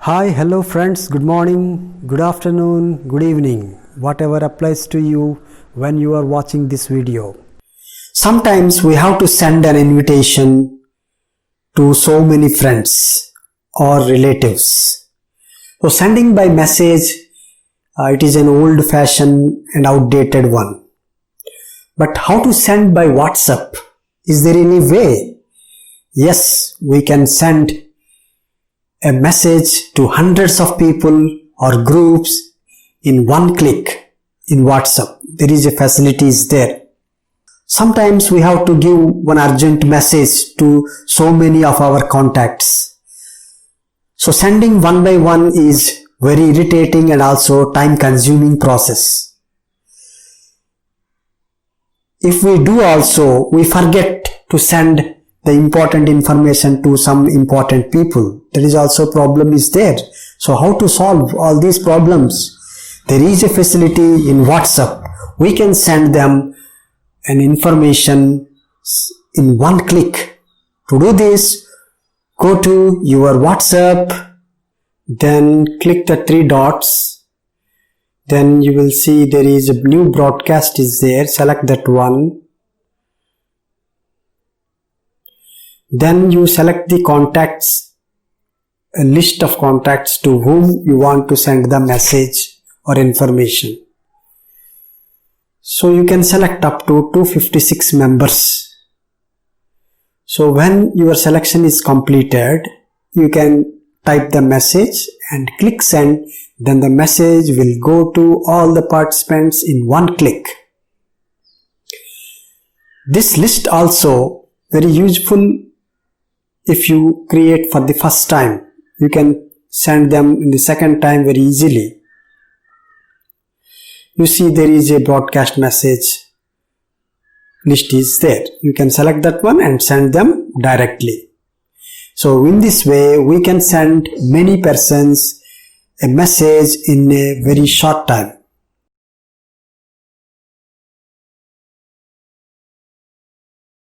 Hi, hello friends, good morning, good afternoon, good evening, whatever applies to you when you are watching this video. Sometimes we have to send an invitation to so many friends or relatives. So sending by message, it is an old fashioned and outdated one. But how to send by WhatsApp? Is there any way? Yes, we can send a message to hundreds of people or groups in one click in WhatsApp. There is a facility is there. Sometimes we have to give one urgent message to so many of our contacts. So sending one by one is very irritating and also time consuming process. If we do also, we forget to send the important information to some important people. There is also problem is there. So how to solve all these problems? There is a facility in WhatsApp. We can send them an information in one click. To do this, go to your WhatsApp, then click the three dots. Then you will see there is a new broadcast is there. Select that one. Then you select the contacts, a list of contacts to whom you want to send the message or information. So you can select up to 256 members. So when your selection is completed, you can type the message and click send. Then the message will go to all the participants in one click. This list also very useful. If you create for the first time, you can send them in the second time very easily. You see there is a broadcast message list is there. You can select that one and send them directly. So in this way, we can send many persons a message in a very short time.